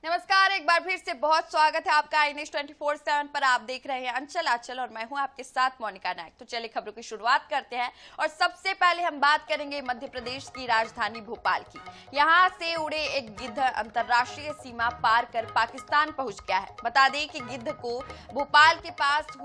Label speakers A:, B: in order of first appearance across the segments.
A: नमस्कार, एक बार फिर से बहुत स्वागत है आपका आई न्यूज़ 24/7 पर। आप देख रहे हैं अंचल आंचल और मैं हूं आपके साथ मोनिका नायक। तो चलिए खबरों की शुरुआत करते हैं और सबसे पहले हम बात करेंगे मध्य प्रदेश की राजधानी भोपाल की। यहां से उड़े एक गिद्ध अंतर्राष्ट्रीय सीमा पार कर पाकिस्तान पहुंच गया है। बता दें कि गिद्ध को भोपाल के पास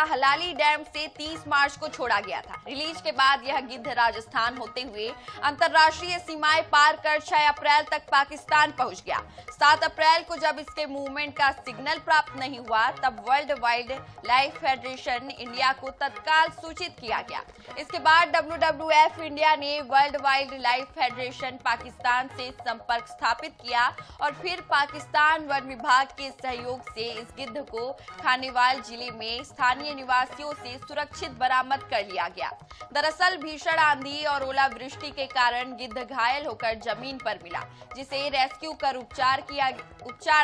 A: हलाली डैम से 30 मार्च को छोड़ा गया था। रिलीज के बाद यह गिद्ध राजस्थान होते हुए अंतर्राष्ट्रीय सीमाएं पार कर 6 अप्रैल तक पाकिस्तान पहुंच गया। 7 अप्रैल को जब इसके मूवमेंट का सिग्नल प्राप्त नहीं हुआ तब world wild life federation India को तत्काल सूचित किया गया। इसके बाद WWF इंडिया ने world wild life federation Pakistan से संपर्क स्थापित किया और फिर पाकिस्तान वन विभाग के सहयोग से इस गिद्ध को खानेवाल जिले में स्थानीय निवासियों से सुरक्षित बरामद कर लिया गया। दरअसल भीषण आंधी और ओलावृष्टि के कारण गिद्ध घायल होकर जमीन पर मिला, जिसे रेस्क्यू कर उपचार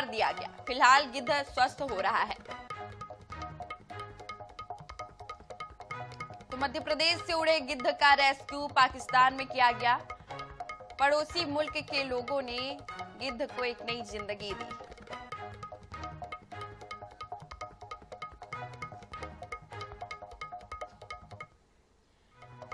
A: दिया गया। फिलहाल गिद्ध स्वस्थ हो रहा है। तो मध्य प्रदेश से उड़े गिद्ध का रेस्क्यू पाकिस्तान में किया गया। पड़ोसी मुल्क के लोगों ने गिद्ध को एक नई जिंदगी दी।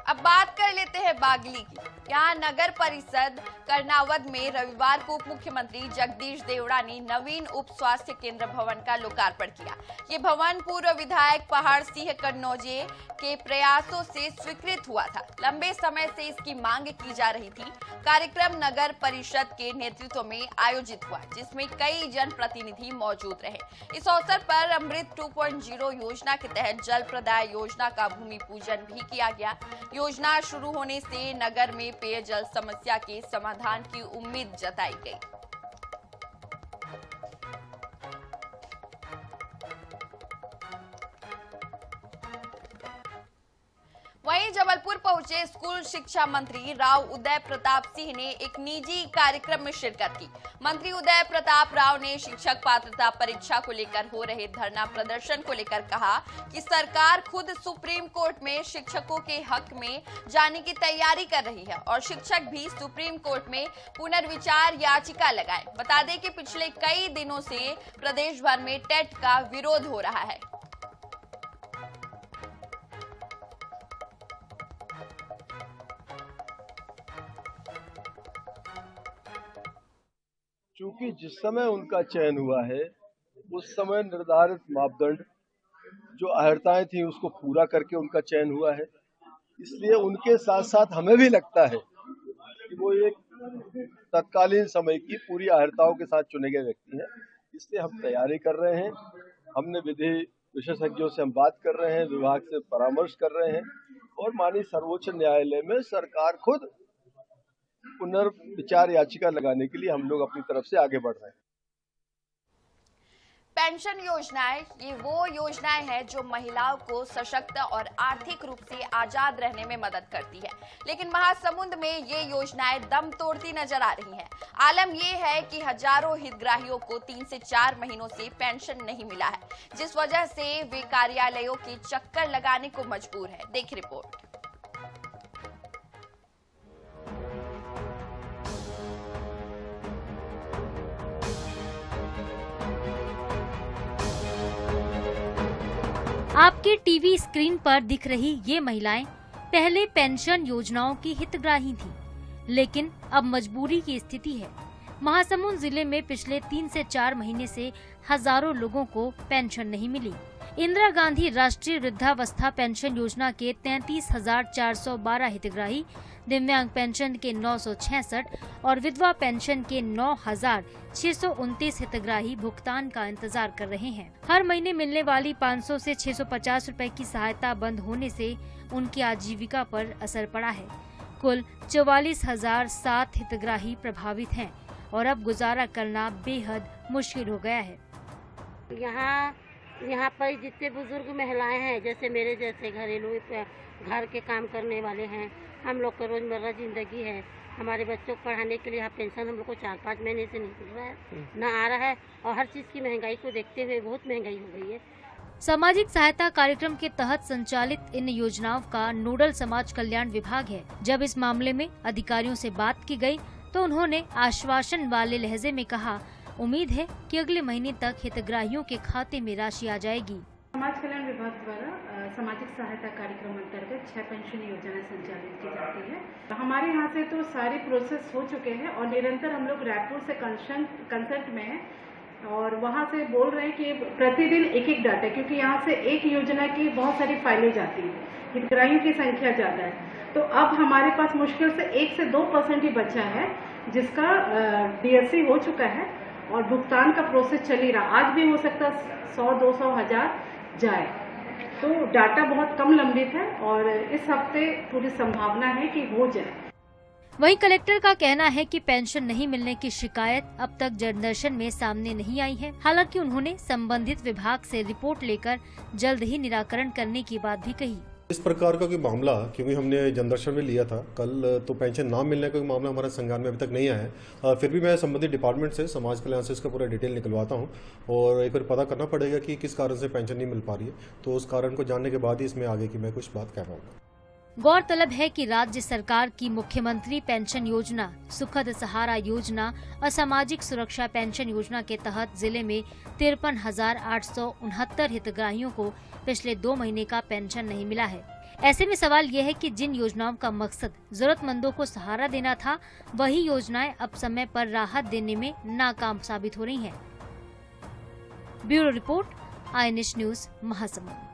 A: अब बात कर लेते हैं बागली की। यहाँ नगर परिषद कर्नावद में रविवार को उप मुख्यमंत्री जगदीश देवड़ा ने नवीन उप स्वास्थ्य केंद्र भवन का लोकार्पण किया। ये भवन पूर्व विधायक पहाड़ सिंह कन्नौजे के प्रयासों से स्वीकृत हुआ था। लंबे समय से इसकी मांग की जा रही थी। कार्यक्रम नगर परिषद के नेतृत्व में आयोजित हुआ, जिसमें कई जनप्रतिनिधि मौजूद रहे। इस अवसर पर अमृत 2.0 योजना के तहत जल प्रदाय योजना का भूमि पूजन भी किया गया। योजना शुरू होने से नगर में पेयजल समस्या के समाधान की उम्मीद जताई गई। वहीं जबलपुर पहुंचे स्कूल शिक्षा मंत्री राव उदय प्रताप सिंह ने एक निजी कार्यक्रम में शिरकत की। मंत्री उदय प्रताप राव ने शिक्षक पात्रता परीक्षा को लेकर हो रहे धरना प्रदर्शन को लेकर कहा कि सरकार खुद सुप्रीम कोर्ट में शिक्षकों के हक में जाने की तैयारी कर रही है और शिक्षक भी सुप्रीम कोर्ट में पुनर्विचार याचिका लगाए। बता दें कि पिछले कई दिनों से प्रदेश भर में टेट का विरोध हो रहा है।
B: चूंकि जिस समय उनका चयन हुआ है उस समय निर्धारित मापदंड जो अहर्ताएं थी उसको पूरा करके उनका चयन हुआ है, इसलिए उनके साथ साथ हमें भी लगता है कि वो एक तत्कालीन समय की पूरी अहर्ताओं के साथ चुने गए व्यक्ति हैं। इसलिए हम तैयारी कर रहे हैं। हमने विधि विशेषज्ञों से हम बात कर रहे हैं, विभाग से परामर्श कर रहे हैं और माननीय सर्वोच्च न्यायालय में सरकार खुद पुनर्विचार याचिका लगाने के लिए हम लोग अपनी तरफ से आगे बढ़ रहे हैं।
A: पेंशन योजनाएं ये वो योजनाएं हैं जो महिलाओं को सशक्त और आर्थिक रूप से आजाद रहने में मदद करती है, लेकिन महासमुंद में ये योजनाएं दम तोड़ती नजर आ रही हैं। आलम ये है कि हजारों हितग्राहियों को 3 से 4 महीनों से पेंशन नहीं मिला है, जिस वजह से वे कार्यालयों के चक्कर लगाने को मजबूर है। देखिए रिपोर्ट।
C: आपके टीवी स्क्रीन पर दिख रही ये महिलाएं पहले पेंशन योजनाओं की हितग्राही थीं, लेकिन अब मजबूरी की स्थिति है। महासमुंद जिले में पिछले 3 से 4 महीने से हजारों लोगों को पेंशन नहीं मिली। इंदिरा गांधी राष्ट्रीय वृद्धावस्था पेंशन योजना के 33,412 हितग्राही, दिव्यांग पेंशन के 966 और विधवा पेंशन के 9,629 हितग्राही भुगतान का इंतजार कर रहे हैं। हर महीने मिलने वाली 500 से 650 रुपए की सहायता बंद होने से उनकी आजीविका पर असर पड़ा है। कुल 44,007 हितग्राही प्रभावित हैं और अब गुजारा करना बेहद मुश्किल हो गया है।
D: यहाँ पर जितने बुजुर्ग महिलाएं हैं, जैसे मेरे जैसे घरेलू घर के काम करने वाले हैं, हम लोग का रोजमर्रा जिंदगी है। हमारे बच्चों को पढ़ाने के लिए यहाँ पेंशन हम लोग को 4-5 महीने से नहीं मिल रहा है, न आ रहा है और हर चीज की महंगाई को देखते हुए बहुत महंगाई हो गई है।
C: सामाजिक सहायता कार्यक्रम के तहत संचालित इन योजनाओं का नोडल समाज कल्याण विभाग है। जब इस मामले में अधिकारियों से बात की गई तो उन्होंने आश्वासन वाले लहजे में कहा, उम्मीद है कि अगले महीने तक हितग्राहियों के खाते में राशि आ जाएगी।
E: समाज कल्याण विभाग द्वारा सामाजिक सहायता कार्यक्रम अंतर्गत 6 पेंशन योजना संचालित की जाती है। हमारे यहाँ से तो सारे प्रोसेस हो चुके हैं और निरंतर हम लोग रायपुर से कंसल्ट में हैं और वहाँ से बोल रहे हैं कि प्रतिदिन एक डाटा, क्योंकि यहाँ से एक योजना की बहुत सारी फाइलें जाती हैं, हितग्राहियों की संख्या ज़्यादा है, तो अब हमारे पास मुश्किल से 1 से 2% ही बचा है जिसका DSC हो चुका है और भुगतान का प्रोसेस चल ही रहा। आज भी हो सकता 100, 200, 1000 जाए, तो डाटा बहुत कम लंबित है और इस हफ्ते पूरी संभावना है कि हो जाए।
C: वहीं कलेक्टर का कहना है कि पेंशन नहीं मिलने की शिकायत अब तक जनदर्शन में सामने नहीं आई है। हालांकि उन्होंने संबंधित विभाग से रिपोर्ट लेकर जल्द ही निराकरण करने की बात भी कही।
F: इस प्रकार का कोई मामला, क्योंकि हमने जनदर्शन में लिया था कल, तो पेंशन ना मिलने का कोई मामला हमारे संज्ञान में अभी तक नहीं आया है। फिर भी मैं संबंधित डिपार्टमेंट से, समाज कल्याण से इसका पूरा डिटेल निकलवाता हूं और एक बार पता करना पड़ेगा कि किस कारण से पेंशन नहीं मिल पा रही है, तो उस कारण को जानने के बाद ही इसमें आगे की मैं कुछ बात कह पाऊंगा।
C: गौरतलब है कि राज्य सरकार की मुख्यमंत्री पेंशन योजना, सुखद सहारा योजना और सामाजिक सुरक्षा पेंशन योजना के तहत जिले में 53,869 हितग्राहियों को पिछले 2 महीने का पेंशन नहीं मिला है। ऐसे में सवाल यह है कि जिन योजनाओं का मकसद जरूरतमंदों को सहारा देना था, वही योजनाएं अब समय पर राहत देने में नाकाम साबित हो रही हैं। Bureau report, INH news, Mahasamund.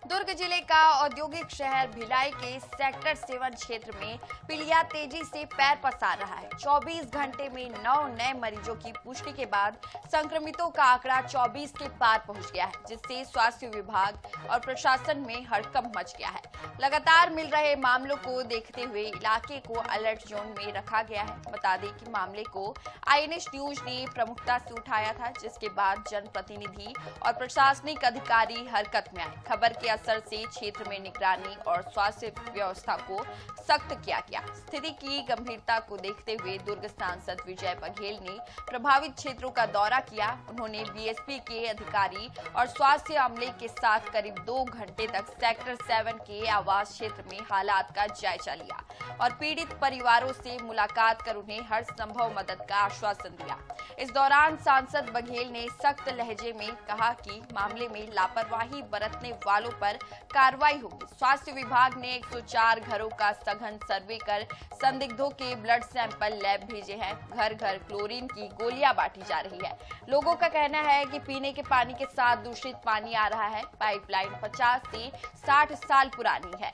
A: Durg जिले का औद्योगिक शहर भिलाई के सेक्टर 7 क्षेत्र में पीलिया तेजी से पैर पसार रहा है। 24 घंटे में 9 नए मरीजों की पुष्टि के बाद संक्रमितों का आंकड़ा 24 के पार पहुंच गया है, जिससे स्वास्थ्य विभाग और प्रशासन में हड़कंप मच गया है। लगातार मिल रहे मामलों को देखते हुए इलाके को अलर्ट जोन में रखा गया है। बता दें कि मामले को INH न्यूज ने प्रमुखता से उठाया था, जिसके बाद जनप्रतिनिधि और प्रशासनिक अधिकारी हरकत में आए। खबर के असर से क्षेत्र में निगरानी और स्वास्थ्य व्यवस्था को सख्त किया गया। स्थिति की गंभीरता को देखते हुए दुर्ग सांसद विजय बघेल ने प्रभावित क्षेत्रों का दौरा किया। उन्होंने BSP के अधिकारी और स्वास्थ्य अमले के साथ करीब 2 घंटे तक सेक्टर 7 के आवास क्षेत्र में हालात का जायजा लिया और पीड़ित परिवारों से मुलाकात कर उन्हें हर संभव मदद का आश्वासन दिया। इस दौरान सांसद बघेल ने सख्त लहजे में कहा कि मामले में लापरवाही बरतने वालों पर कार्रवाई होगी। स्वास्थ्य विभाग ने 104 घरों का सघन सर्वे कर संदिग्धों के ब्लड सैंपल लैब भेजे हैं। घर घर क्लोरीन की गोलियां बांटी जा रही है। लोगों का कहना है कि पीने के पानी के साथ दूषित पानी आ रहा है। पाइपलाइन 50 से 60 साल पुरानी है।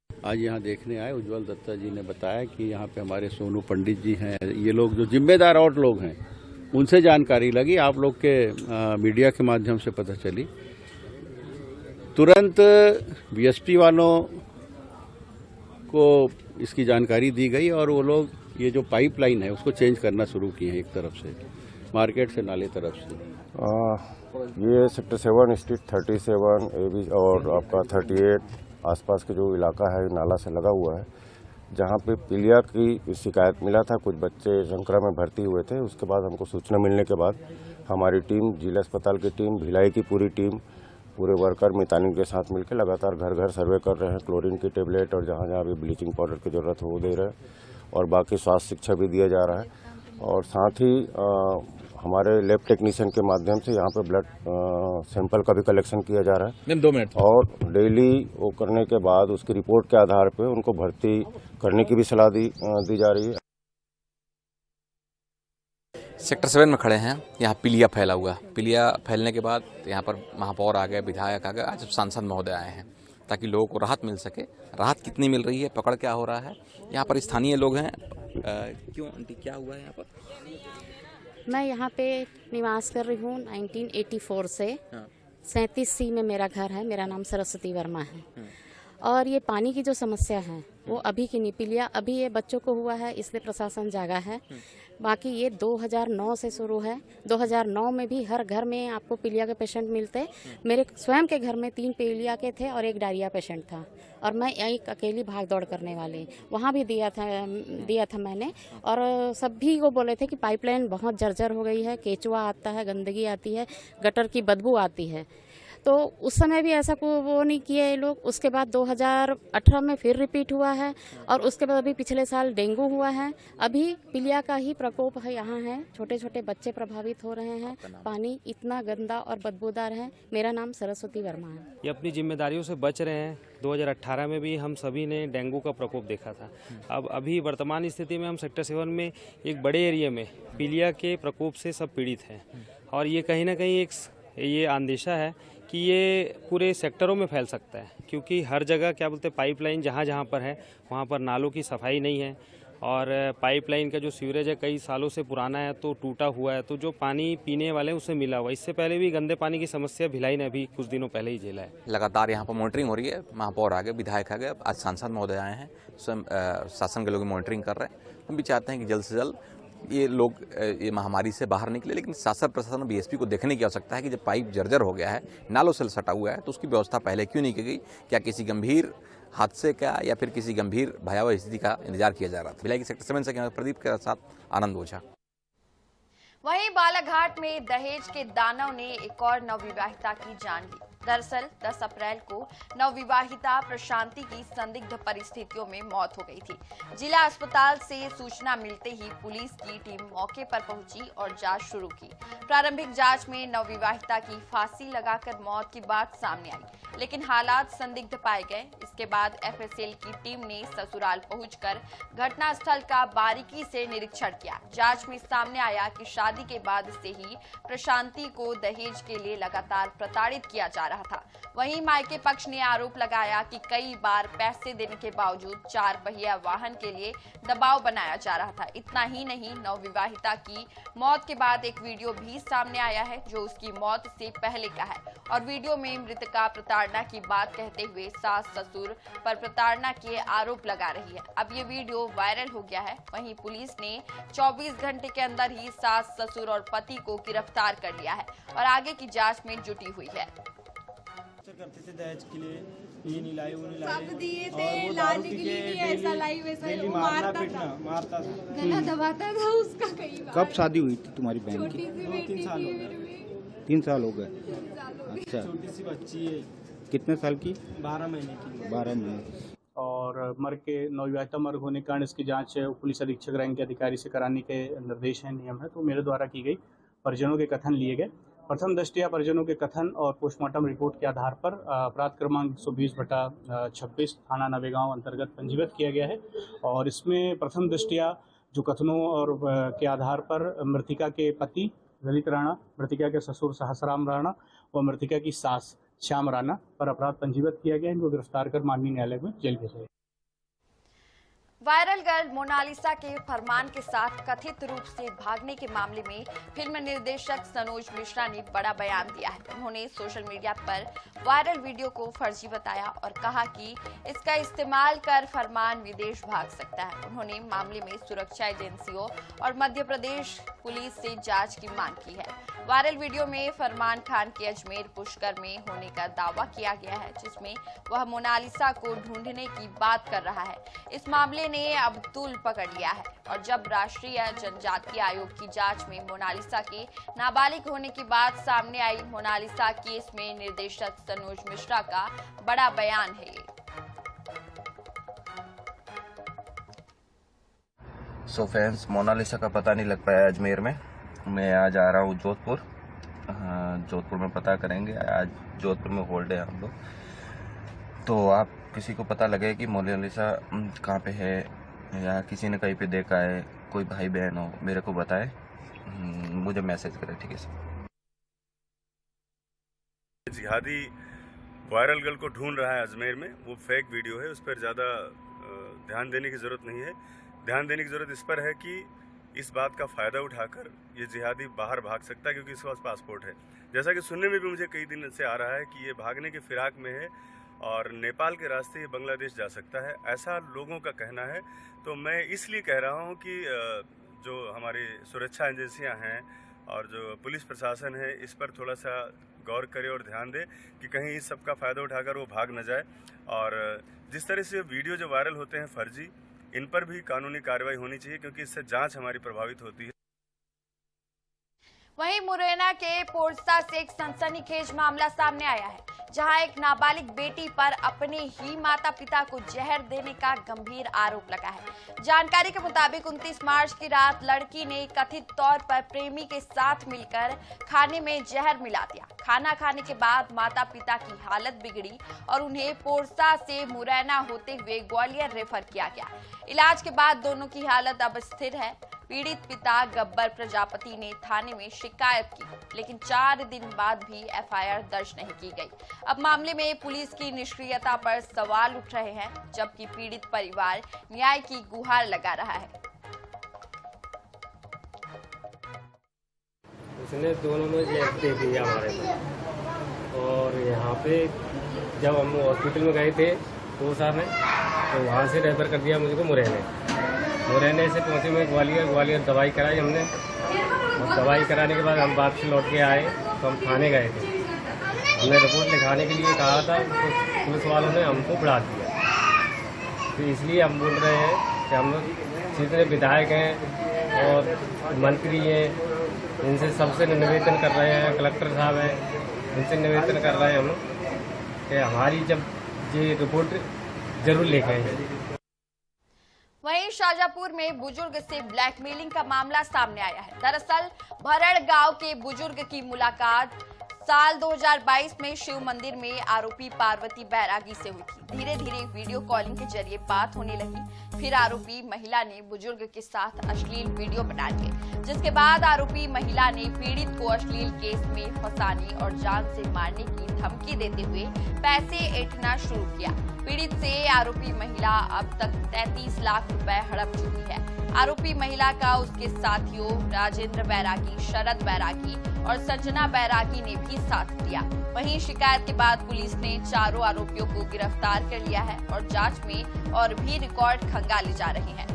G: आज यहाँ देखने आए, उज्जवल दत्ता जी ने बताया कि यहाँ पे हमारे सोनू पंडित जी हैं, ये लोग जो जिम्मेदार और लोग हैं, उनसे जानकारी लगी, आप लोग के मीडिया के माध्यम से पता चली। तुरंत BSP वालों को इसकी जानकारी दी गई और वो लोग ये जो पाइपलाइन है उसको चेंज करना शुरू किए हैं, एक तरफ से मार्केट से नाले तरफ से।
H: ये सेक्टर 7 स्ट्रीट 37 AB और आपका 38 आसपास के जो इलाका है नाला से लगा हुआ है, जहाँ पे पीलिया की शिकायत मिला था। कुछ बच्चे शंकरा में भर्ती हुए थे। उसके बाद हमको सूचना मिलने के बाद हमारी टीम, जिला अस्पताल की टीम, भिलाई की पूरी टीम, पूरे वर्कर मितानिन के साथ मिलकर लगातार घर घर सर्वे कर रहे हैं। क्लोरीन की टेबलेट और जहाँ जहाँ भी ब्लीचिंग पाउडर की ज़रूरत हो वो दे रहे हैं और बाकी स्वास्थ्य शिक्षा भी दिया जा रहा है। और साथ ही हमारे लैब टेक्नीशियन के माध्यम से यहाँ पे ब्लड सैंपल का भी कलेक्शन किया जा रहा है।
I: 2 मिनट।
H: और डेली वो करने के बाद उसकी रिपोर्ट के आधार पे उनको भर्ती करने की भी सलाह दी जा रही है।
I: सेक्टर 7 में खड़े हैं। यहाँ पीलिया फैला हुआ। पीलिया फैलने के बाद यहाँ पर महापौर आ गए, विधायक आ गए, आज सांसद महोदय आए हैं ताकि लोगों को राहत मिल सके। राहत कितनी मिल रही है, पकड़ क्या हो रहा है, यहाँ पर स्थानीय लोग हैं। क्यों आंटी, क्या हुआ है यहाँ पर?
D: मैं यहाँ पे निवास कर रही हूँ 1984 से। 37C में मेरा घर है। मेरा नाम सरस्वती वर्मा है। और ये पानी की जो समस्या है वो अभी की नहीं, पीलिया अभी ये बच्चों को हुआ है, इसलिए प्रशासन जागा है। बाकी ये 2009 से शुरू है। 2009 में भी हर घर में आपको पीलिया के पेशेंट मिलते। मेरे स्वयं के घर में 3 पीलिया के थे और 1 डायरिया पेशेंट था और मैं एक अकेली भाग दौड़ करने वाली, वहाँ भी दिया था मैंने। और सभी को बोले थे कि पाइपलाइन बहुत जर्जर हो गई है, केचुआ आता है, गंदगी आती है, गटर की बदबू आती है।
J: तो उस समय भी ऐसा कोई वो नहीं किया ये लोग। उसके बाद 2018 में फिर रिपीट हुआ है और उसके बाद अभी पिछले साल डेंगू हुआ है। अभी पीलिया का ही प्रकोप है, यहाँ है, छोटे छोटे बच्चे प्रभावित हो रहे हैं। पानी इतना गंदा और बदबूदार है। मेरा नाम सरस्वती वर्मा है।
K: ये अपनी जिम्मेदारियों से बच रहे हैं। 2018 में भी हम सभी ने डेंगू का प्रकोप देखा था। अब अभी वर्तमान स्थिति में हम सेक्टर 7 में एक बड़े एरिया में पीलिया के प्रकोप से सब पीड़ित हैं और ये कहीं ना कहीं एक ये अंदेशा है कि ये पूरे सेक्टरों में फैल सकता है, क्योंकि हर जगह क्या बोलते हैं पाइपलाइन जहाँ जहाँ पर है वहाँ पर नालों की सफाई नहीं है और पाइपलाइन का जो सीवरेज है कई सालों से पुराना है तो टूटा हुआ है, तो जो पानी पीने वाले हैं उससे मिला हुआ। इससे पहले भी गंदे पानी की समस्या भिलाई ने अभी कुछ दिनों पहले ही झेला है।
I: लगातार यहाँ पर मॉनिटरिंग हो रही है। महापौर आ गए, विधायक आ गए, आज सांसद महोदय आए हैं, स्वयं शासन के लोग मॉनिटरिंग कर रहे हैं। हम भी चाहते हैं कि जल्द से जल्द ये लोग ये महामारी से बाहर निकले, लेकिन शासन प्रशासन और बीएसपी को देखने की आवश्यकता है कि जब पाइप जर्जर हो गया है, नालों से सटा हुआ है, तो उसकी व्यवस्था पहले क्यों नहीं की गई? क्या किसी गंभीर हादसे का या फिर किसी गंभीर भयावह स्थिति का इंतजार किया जा रहा था? भिलाई की सेक्टर 7 से प्रदीप के साथ आनंद ओझा।
A: वहीं बालाघाट में दहेज के दानव ने एक और नवविवाहिता की जान ली। दरअसल 10 अप्रैल को नवविवाहिता प्रशांति की संदिग्ध परिस्थितियों में मौत हो गई थी। जिला अस्पताल से सूचना मिलते ही पुलिस की टीम मौके पर पहुंची और जांच शुरू की। प्रारंभिक जांच में नवविवाहिता की फांसी लगाकर मौत की बात सामने आई, लेकिन हालात संदिग्ध पाए गए। इसके बाद एफएसएल की टीम ने ससुराल पहुंचकर घटनास्थल का बारीकी से निरीक्षण किया। जांच में सामने आया कि शादी के बाद से ही प्रशांति को दहेज के लिए लगातार प्रताड़ित किया जा रहा था। वहीं मायके पक्ष ने आरोप लगाया कि कई बार पैसे देने के बावजूद 4 पहिया वाहन के लिए दबाव बनाया जा रहा था। इतना ही नहीं, नवविवाहिता की मौत के बाद एक वीडियो भी सामने आया है जो उसकी मौत से पहले का है और वीडियो में मृतका प्रताड़ना की बात कहते हुए सास ससुर पर प्रताड़ना के आरोप लगा रही है। अब ये वीडियो वायरल हो गया है। वहीं पुलिस ने 24 घंटे के अंदर ही सास ससुर और पति को गिरफ्तार कर लिया है और आगे की जांच में जुटी हुई है।
L: करते थे दहेज के लिए, ये नहीं लाई, वो नहीं लाई,
M: सब दिए
L: और
M: थे
L: वो
M: लाने के लिए, ऐसा लाई वैसा
L: डेली मारता था,
M: गला दबाता था उसका कई बार।
N: कब शादी हुई थी तुम्हारी बहन की?
L: 2-3 साल हो गए।
N: 3 साल हो गए। अच्छा,
L: छोटी सी बच्ची है।
N: कितने साल की?
L: 12 महीने की।
N: 12 महीने।
O: और मर्ग के नवविवाहिता मर्ग होने के कारण इसकी जांच पुलिस अधीक्षक रैंक के अधिकारी से कराने के निर्देश हैं, नियम है, तो मेरे द्वारा की गई। परिजनों के कथन लिए गए। प्रथम दृष्टया परिजनों के कथन और पोस्टमार्टम रिपोर्ट के आधार पर अपराध क्रमांक 120/26 थाना नवेगांव अंतर्गत पंजीबद्ध किया गया है और इसमें प्रथम दृष्टया जो कथनों और के आधार पर मृतिका के पति ललित राणा, मृतिका के ससुर सहसराम राणा व मृतिका की सास श्याम राणा पर अपराध पंजीबद्ध किया गया है। इनको गिरफ्तार कर माननीय न्यायालय में जेल भेजा गया।
A: वायरल गर्ल मोनालिसा के फरमान के साथ कथित रूप से भागने के मामले में फिल्म निर्देशक सनोज मिश्रा ने बड़ा बयान दिया है। उन्होंने सोशल मीडिया पर वायरल वीडियो को फर्जी बताया और कहा कि इसका इस्तेमाल कर फरमान विदेश भाग सकता है। उन्होंने मामले में सुरक्षा एजेंसियों और मध्य प्रदेश पुलिस से जांच की मांग की है। वायरल वीडियो में फरमान खान के अजमेर पुष्कर में होने का दावा किया गया है, जिसमें वह मोनालिसा को ढूंढने की बात कर रहा है। इस मामले ने अब तूल पकड़ लिया है और जब राष्ट्रीय जनजातीय आयोग की जांच में मोनालिसा के नाबालिग होने की बात सामने आई। मोनालिसा केस में निर्देशक सनोज मिश्रा का बड़ा बयान है।
P: सो फ्रेंड्स, मोनालिसा का पता नहीं लग पाया अजमेर में। मैं आज आ रहा हूँ जोधपुर। जोधपुर में पता करेंगे। आज जोधपुर में होल्ड है हम लोग, तो आप किसी को पता लगे कि मोनालिसा कहाँ पे है या किसी ने कहीं पे देखा है, कोई भाई बहन हो, मेरे को बताए, मुझे मैसेज करें, ठीक है सर।
Q: जिहादी वायरल गर्ल को ढूंढ रहा है अजमेर में, वो फेक वीडियो है, उस पर ज़्यादा ध्यान देने की ज़रूरत नहीं है। ध्यान देने की ज़रूरत इस पर है कि इस बात का फ़ायदा उठाकर ये जिहादी बाहर भाग सकता है, क्योंकि इसके पास पासपोर्ट है। जैसा कि सुनने में भी मुझे कई दिन से आ रहा है कि ये भागने के फिराक में है और नेपाल के रास्ते ये बांग्लादेश जा सकता है, ऐसा लोगों का कहना है। तो मैं इसलिए कह रहा हूँ कि जो हमारी सुरक्षा एजेंसियाँ हैं और जो पुलिस प्रशासन है, इस पर थोड़ा सा गौर करे और ध्यान दे कि कहीं इस सब का फ़ायदा उठाकर वो भाग न जाए। और जिस तरह से वीडियो जो वायरल होते हैं फर्जी, इन पर भी कानूनी कार्रवाई होनी चाहिए, क्योंकि इससे जांच हमारी प्रभावित होती है।
A: वहीं मुरैना के पोरसा से एक सनसनीखेज मामला सामने आया है, जहां एक नाबालिग बेटी पर अपने ही माता पिता को जहर देने का गंभीर आरोप लगा है। जानकारी के मुताबिक 29 मार्च की रात लड़की ने कथित तौर पर प्रेमी के साथ मिलकर खाने में जहर मिला दिया। खाना खाने के बाद माता पिता की हालत बिगड़ी और उन्हें पोरसा से मुरैना होते हुए ग्वालियर रेफर किया गया। इलाज के बाद दोनों की हालत अब स्थिर है। पीड़ित पिता गब्बर प्रजापति ने थाने में शिकायत की, लेकिन 4 दिन बाद भी एफआईआर दर्ज नहीं की गई। अब मामले में पुलिस की निष्क्रियता पर सवाल उठ रहे हैं, जबकि पीड़ित परिवार न्याय की गुहार लगा रहा है।
K: उसने दोनों में जहर दे दिया हमारे को, और यहाँ पे जब हम हॉस्पिटल में गए थे पोरसा में, तो वहाँ से रेफर कर दिया मुझको मुरैना से पहुँचे मैं ग्वालियर दवाई कराई हमने, और दवाई कराने के बाद हम वापस लौट के आए तो हम थाने गए थे। हमने रिपोर्ट लिखाने के लिए कहा था, तो पुलिस वालों ने हमको बढ़ा दिया। तो इसलिए हम बोल रहे हैं कि हम जितने विधायक हैं और मंत्री हैं, इनसे सबसे निवेदन कर रहे हैं, कलेक्टर साहब हैं, इनसे निवेदन कर रहे हैं हम कि हमारी जब ये रिपोर्ट जरूर लेके आएंगे।
A: वहीं शाजापुर में बुजुर्ग से ब्लैकमेलिंग का मामला सामने आया है। दरअसल भरड़ गांव के बुजुर्ग की मुलाकात साल 2022 में शिव मंदिर में आरोपी पार्वती बैरागी से हुई थी। धीरे धीरे वीडियो कॉलिंग के जरिए बात होने लगी। फिर आरोपी महिला ने बुजुर्ग के साथ अश्लील वीडियो बना लिए, जिसके बाद आरोपी महिला ने पीड़ित को अश्लील केस में फंसाने और जान से मारने की धमकी देते हुए पैसे ऐंठना शुरू किया। पीड़ित से आरोपी महिला अब तक 33 लाख रुपए हड़प चुकी है। आरोपी महिला का उसके साथियों राजेंद्र बैरागी, शरद बैरागी और संजना बैरागी ने भी साथ दिया। वहीं शिकायत के बाद पुलिस ने चारों आरोपियों को गिरफ्तार कर लिया है और जांच में और भी रिकॉर्ड खंगाले जा रहे हैं।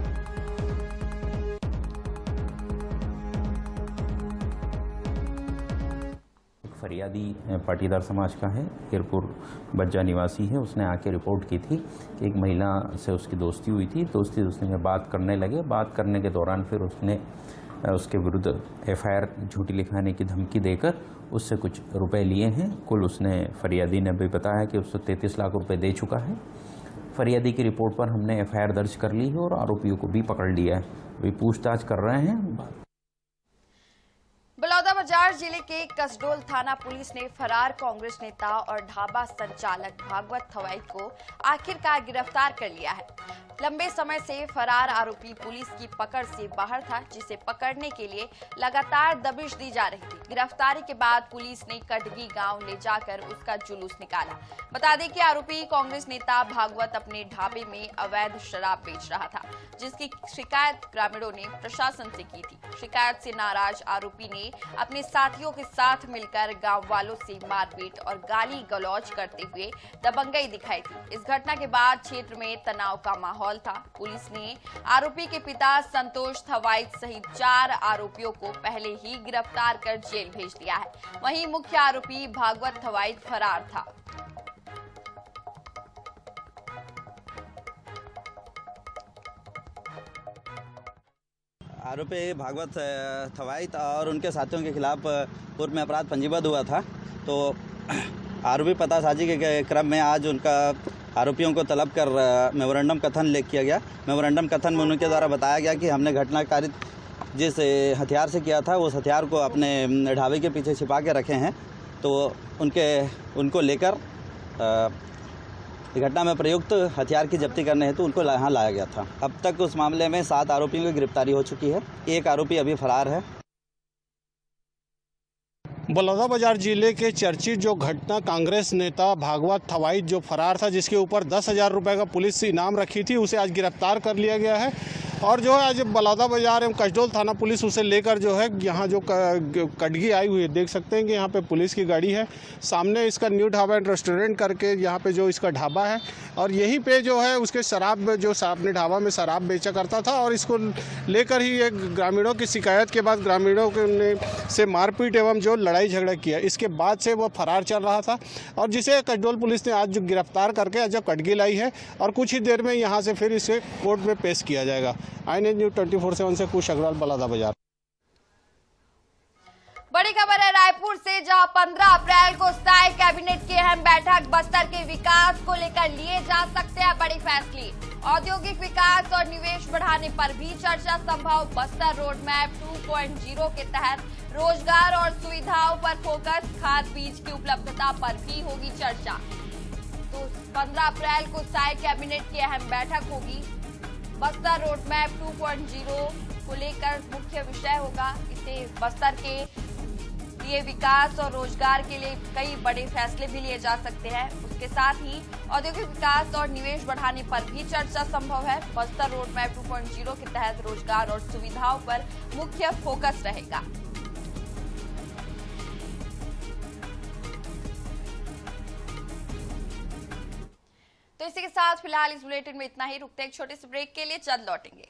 R: फरियादी पाटीदार समाज का है, गिरपुर बज्जा निवासी है। उसने आके रिपोर्ट की थी कि एक महिला से उसकी दोस्ती हुई थी। दोस्ती में बात करने लगे। बात करने के दौरान फिर उसने उसके विरुद्ध एफआईआर झूठी लिखाने की धमकी देकर उससे कुछ रुपए लिए हैं। कुल उसने फरियादी ने भी बताया कि उससे 33 लाख रुपए दे चुका है। फरियादी की रिपोर्ट पर हमने एफआईआर दर्ज कर ली है और आरोपियों को भी पकड़ लिया है। अभी पूछताछ कर रहे हैं।
A: बलौदाबाजार जिले के कसडोल थाना पुलिस ने फरार कांग्रेस नेता और ढाबा संचालक भागवत थवाई को आखिरकार गिरफ्तार कर लिया है। लंबे समय से फरार आरोपी पुलिस की पकड़ से बाहर था, जिसे पकड़ने के लिए लगातार दबिश दी जा रही थी। गिरफ्तारी के बाद पुलिस ने कटगी गांव ले जाकर उसका जुलूस निकाला। बता दें कि आरोपी कांग्रेस नेता भागवत अपने ढाबे में अवैध शराब बेच रहा था, जिसकी शिकायत ग्रामीणों ने प्रशासन से की थी। शिकायत से नाराज आरोपी ने अपने साथियों के साथ मिलकर गांव वालों से मारपीट और गाली गलौज करते हुए दबंगई दिखाई थी। इस घटना के बाद क्षेत्र में तनाव का माहौल था। पुलिस ने आरोपी के पिता संतोष थवाई सहित 4 आरोपियों को पहले ही गिरफ्तार कर जेल भेज दिया है। वहीं मुख्य आरोपी भागवत थवाई फरार था।
S: आरोपी भागवत थवाई और उनके साथियों के खिलाफ पूर्व में अपराध पंजीबद्ध हुआ था। तो आरोपी पतासाजी के क्रम में आज उनका आरोपियों को तलब कर मेमोरेंडम कथन लिख किया गया। मेमोरेंडम कथन में उनके द्वारा बताया गया कि हमने घटना कारित जिस हथियार से किया था उस हथियार को अपने ढाबे के पीछे छिपा के रखे हैं। तो उनको लेकर घटना में प्रयुक्त हथियार की जब्ती करने हेतु उनको यहाँ लाया गया था। अब तक उस मामले में 7 आरोपियों की गिरफ्तारी हो चुकी है। एक आरोपी अभी फरार है।
T: बलौदाबाजार जिले के चर्चित जो घटना कांग्रेस नेता भागवत थवाई जो फरार था, जिसके ऊपर 10,000 रुपये का पुलिस से इनाम रखी थी, उसे आज गिरफ्तार कर लिया गया है। और जो है आज बलौदाबाजार एवं कसडोल थाना पुलिस उसे लेकर जो है यहाँ जो कटगी आई हुई है, देख सकते हैं कि यहाँ पे पुलिस की गाड़ी है। सामने इसका न्यू ढाबा एंड रेस्टोरेंट करके यहाँ पे जो इसका ढाबा है, और यहीं पे जो है उसके शराब जो अपने ढाबा में शराब बेचा करता था। और इसको लेकर ही एक ग्रामीणों की शिकायत के बाद ग्रामीणों ने से मारपीट एवं जो लड़ाई झगड़ा किया, इसके बाद से वो फरार चल रहा था। और जिसे कसडोल पुलिस ने आज जो गिरफ्तार करके आज कटगी लाई है, और कुछ ही देर में यहाँ से फिर इसे कोर्ट में पेश किया जाएगा। INN News 24/7 से कुश अग्रवाल, बलौदाबाजार।
A: बड़ी खबर है रायपुर से, जहां 15 अप्रैल को स्थायी कैबिनेट की अहम बैठक बस्तर के विकास को लेकर लिए जा सकते हैं बड़े फैसले। औद्योगिक विकास और निवेश बढ़ाने पर भी चर्चा संभव। बस्तर रोड मैप 2.0 के तहत रोजगार और सुविधाओं पर फोकस। खाद बीज की उपलब्धता पर भी होगी चर्चा। तो 15 अप्रैल को स्थायी कैबिनेट की अहम बैठक होगी। बस्तर रोड मैप 2.0 को लेकर मुख्य विषय होगा। इसे बस्तर के लिए विकास और रोजगार के लिए कई बड़े फैसले भी लिए जा सकते हैं। उसके साथ ही औद्योगिक विकास और निवेश बढ़ाने पर भी चर्चा संभव है। बस्तर रोड मैप 2.0 के तहत रोजगार और सुविधाओं पर मुख्य फोकस रहेगा। तो इसी के साथ फिलहाल इस बुलेटिन में इतना ही। रुकते हैं एक छोटे से ब्रेक के लिए, जल्द लौटेंगे।